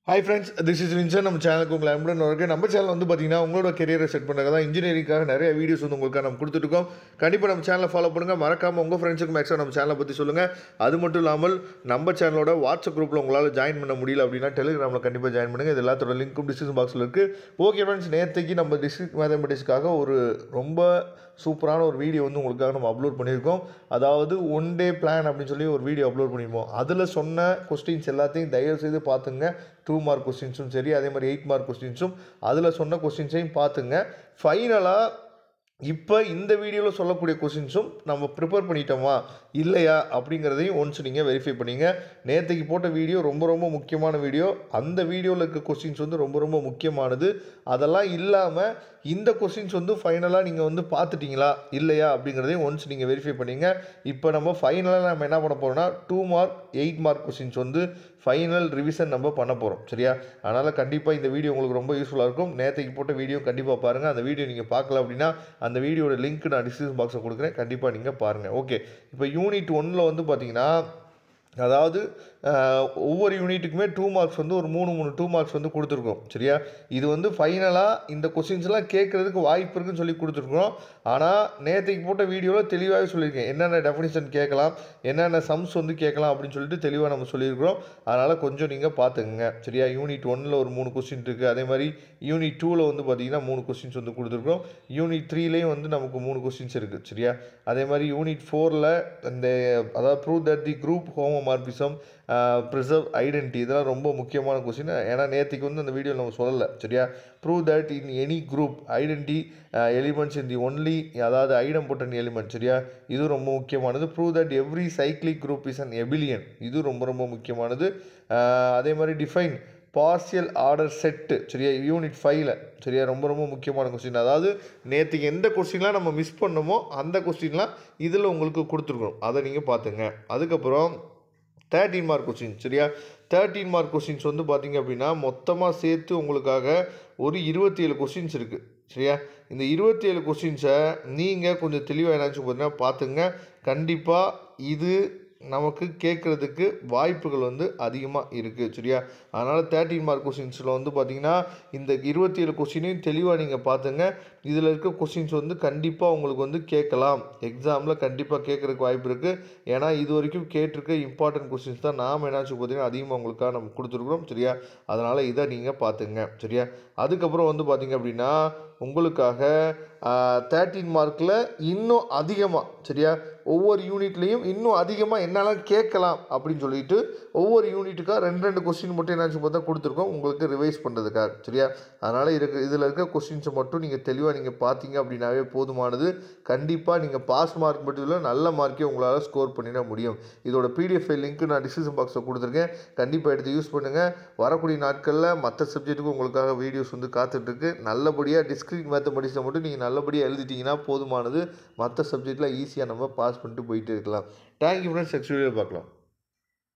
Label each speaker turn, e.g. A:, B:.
A: Hi friends, this is Vincent. நம்ம சேனலுக்கு உங்களை அன்புடன் வரவேற்கிறேன். நம்ம சேனல் வந்து பார்த்தீங்கன்னா உங்களோட கெரியரை செட் பண்ணுறதுக்கு தான் இன்ஜினியரிங்காக நிறைய வீடியோஸ் வந்து உங்களுக்காக நம்ம கொடுத்துருக்கோம். கண்டிப்பாக நம்ம சேனலை ஃபாலோ பண்ணுங்கள். மறக்காமல் உங்கள் ஃப்ரெண்ட்ஸுக்கு மேக்ஸிமம் நம்ம சேனலை பற்றி சொல்லுங்கள். அது மட்டும் இல்லாமல் நம்ம சேனலோட வாட்ஸ்அப் குரூப்பில் உங்களால் ஜாயின் பண்ண முடியல அப்படின்னா டெலிகிராமில் கண்டிப்பாக ஜாயின் பண்ணுங்கள். இது எல்லாத்தோட லிங்க்கும் டிஸ்கிரிப்ஷன் பாக்ஸில் இருக்குது. ஓகே ஃப்ரெண்ட்ஸ், நேற்றுக்கு நம்ம டிஸ்ட்ரிக்ட் மேத்தமெட்டிக்ஸ்க்காக ஒரு ரொம்ப சூப்பரான ஒரு வீடியோ வந்து உங்களுக்காக நம்ம அப்லோட் பண்ணியிருக்கோம். அதாவது ஒன் டே பிளான் அப்படின்னு சொல்லி ஒரு வீடியோ அப்லோட் பண்ணியிருப்போம். அதில் சொன்ன கொஸ்டின்ஸ் எல்லாத்தையும் தயவு செய்து பார்த்துங்க. 2 மார்க் கொஸ்டின்ஸும் சரி, அதே மாதிரி 8 மார்க் கொஸ்டின்ஸும் அதில் சொன்ன கொஸ்டின்ஸையும் பார்த்துங்க. ஃபைனலாக இப்போ இந்த வீடியோவில் சொல்லக்கூடிய கொஸ்டின்ஸும் நம்ம ப்ரிப்பேர் பண்ணிட்டோமா இல்லையா அப்படிங்கிறதையும் ஒன்ஸ் நீங்கள் வெரிஃபை பண்ணிங்க. நேற்றுக்கு போட்ட வீடியோ ரொம்ப ரொம்ப முக்கியமான வீடியோ. அந்த வீடியோவில் இருக்க கொஸ்டின்ஸ் வந்து ரொம்ப ரொம்ப முக்கியமானது. அதெல்லாம் இல்லாமல் இந்த கொஸ்டின்ஸ் வந்து ஃபைனலாக நீங்கள் வந்து பார்த்துட்டிங்களா இல்லையா அப்படிங்கிறதையும் ஒன்ஸ் நீங்கள் வெரிஃபை பண்ணிங்க. இப்போ நம்ம ஃபைனலாக நம்ம என்ன பண்ண போகிறோம்னா 2 மார்க் 8 மார்க் கொஸ்டின்ஸ் வந்து ஃபைனல் ரிவிஷன் நம்ம பண்ண போகிறோம். சரியா? அதனால் கண்டிப்பாக இந்த வீடியோ உங்களுக்கு ரொம்ப யூஸ்ஃபுல்லாக இருக்கும். நேற்றுக்கு போட்ட வீடியோ கண்டிப்பாக பாருங்கள். அந்த வீடியோ நீங்கள் பார்க்கல அப்படின்னா அந்த வீடியோட லிங்க் நான் டிஸ்கிரிப்ஷன் பாக்ஸில் கொடுக்குறேன். கண்டிப்பாக நீங்கள் பாருங்கள். ஓகே, இப்போ யூனிட் 1ல் வந்து பார்த்தீங்கன்னா, அதாவது ஒவ்வொரு யூனிட்டுக்குமே 2 மார்க்ஸ் வந்து ஒரு 3 2 மார்க்ஸ் வந்து கொடுத்துருக்கோம். சரியா? இது வந்து ஃபைனலாக இந்த கொஸ்டின்ஸ்லாம் கேட்குறதுக்கு வாய்ப்பு இருக்குன்னு சொல்லி கொடுத்துருக்குறோம். ஆனால் நேற்றுக்கு போட்ட வீடியோவில் தெளிவாகவே சொல்லியிருக்கேன். என்னென்ன டெஃபினிஷன் கேட்கலாம், என்னென்ன சம்ஸ் வந்து கேட்கலாம் அப்படின்னு சொல்லிட்டு தெளிவாக நம்ம சொல்லியிருக்கிறோம். அதனால் கொஞ்சம் நீங்கள் பார்த்துக்குங்க. சரியா? யூனிட் 1ல் ஒரு 3 கொஸ்டின் இருக்குது. அதே மாதிரி யூனிட் 2ல் வந்து பார்த்தீங்கன்னா 3 கொஸ்டின்ஸ் வந்து கொடுத்துருக்கோம். யூனிட் 3லேயும் வந்து நமக்கு 3 கொஸ்டின்ஸ் இருக்குது. சரியா? அதே மாதிரி யூனிட் 4ல் இந்த அதாவது prove that the group homomorphism, preserve identity, இதெல்லாம் ரொம்ப முக்கியமான கொஸ்டின். ஏன்னா நேற்றுக்கு வந்து அந்த வீடியோவில் நம்ம சொல்லலை. சரியா? Prove that in any group identity elements in the only, அதாவது ஐடம்போட்டன் எலிமெண்ட். சரியா? இது ரொம்ப முக்கியமானது. Prove that every cyclic group is an எபிலியன், இது ரொம்ப ரொம்ப முக்கியமானது. அதே மாதிரி டிஃபைன் பார்ஷியல் ஆர்டர் செட்டு. சரியா? யூனிட் 5ல். சரியா? ரொம்ப ரொம்ப முக்கியமான கொஸ்டின். அதாவது நேற்றுக்கு எந்த கொஸ்டின்லாம் நம்ம மிஸ் பண்ணோமோ அந்த கொஸ்டின்லாம் இதில் உங்களுக்கு கொடுத்துருக்கோம். அதை நீங்கள் பார்த்துங்க. அதுக்கப்புறம் 13 மார்க் கொஸ்டின். சரியா? 13 மார்க் கொஸ்டின்ஸ் வந்து பார்த்திங்க அப்படின்னா மொத்தமாக சேர்த்து உங்களுக்காக ஒரு 27 கொஸ்டின்ஸ் இருக்குது. சரியா? இந்த 27 கொஸ்டின்ஸை நீங்கள் கொஞ்சம் தெளிவாக என்னாச்சும் பார்த்தீங்கன்னா பார்த்துங்க. கண்டிப்பாக இது நமக்கு கேட்குறதுக்கு வாய்ப்புகள் வந்து அதிகமாக இருக்குது. சரியா? அதனால் 13 மார்க் கொஸ்டின்ஸில் வந்து பார்த்திங்கன்னா இந்த 27 கொஸ்டினையும் தெளிவாக நீங்கள் பார்த்துங்க. இதில் இருக்க கொஸ்டின்ஸ் வந்து கண்டிப்பாக உங்களுக்கு வந்து கேட்கலாம். எக்ஸாமில் கண்டிப்பாக கேட்குறதுக்கு வாய்ப்பு இருக்குது. ஏன்னா இது வரைக்கும் கேட்டிருக்க இம்பார்ட்டன்ட் கொஸ்டின்ஸ் தான் நாம் என்னாச்சும் பார்த்தீங்கன்னா அதிகமாக உங்களுக்காக நம்ம கொடுத்துருக்குறோம். சரியா? அதனால் இதை நீங்கள் பார்த்துங்க. சரியா? அதுக்கப்புறம் வந்து பார்த்திங்க அப்படின்னா உங்களுக்காக 13 மார்க்கில் இன்னும் அதிகமாக, சரியா, ஒவ்வொரு யூனிட்லேயும் இன்னும் அதிகமாக என்னெல்லாம் கேட்கலாம் அப்படின்னு சொல்லிட்டு ஒவ்வொரு யூனிட்டுக்காக 2 கொஸ்டின் மட்டும் என்னாச்சும் பார்த்தா கொடுத்துருக்கோம் உங்களுக்கு ரிவைஸ் பண்ணுறதுக்காக. சரியா? அதனால் இதில் இருக்க கொஸ்டின்ஸை மட்டும் நீங்கள் தெளிவாக நீங்கள் பார்த்தீங்க அப்படின்னாவே போதுமானது. கண்டிப்பாக நீங்கள் பாஸ் மார்க் மட்டும் இல்லை, நல்ல மார்க்கே உங்களால் ஸ்கோர் பண்ணிட முடியும். இதோட பிடிஎஃப் லிங்க்கு நான் டிஸ்கிரிப்ஷன் பாக்ஸில் கொடுத்துருக்கேன். கண்டிப்பாக எடுத்து யூஸ் பண்ணுங்கள். வரக்கூடிய நாட்களில் மற்ற சப்ஜெக்ட்டுக்கும் உங்களுக்காக வீடியோஸ் வந்து காத்துட்ருக்கு. நல்லபடியாக டிஸ்கிரிட் மேத்தமெட்டிக்ஸை மட்டும் நீங்கள் நல்லபடியாக எழுதிட்டிங்கன்னா போதுமானது. மற்ற சப்ஜெக்டில் ஈஸியாக நம்ம பாஸ் பண்ணிட்டு போயிட்டு இருக்கலாம். Thank you friends. நெக்ஸ்ட் வீடியோவில் பார்க்கலாம்.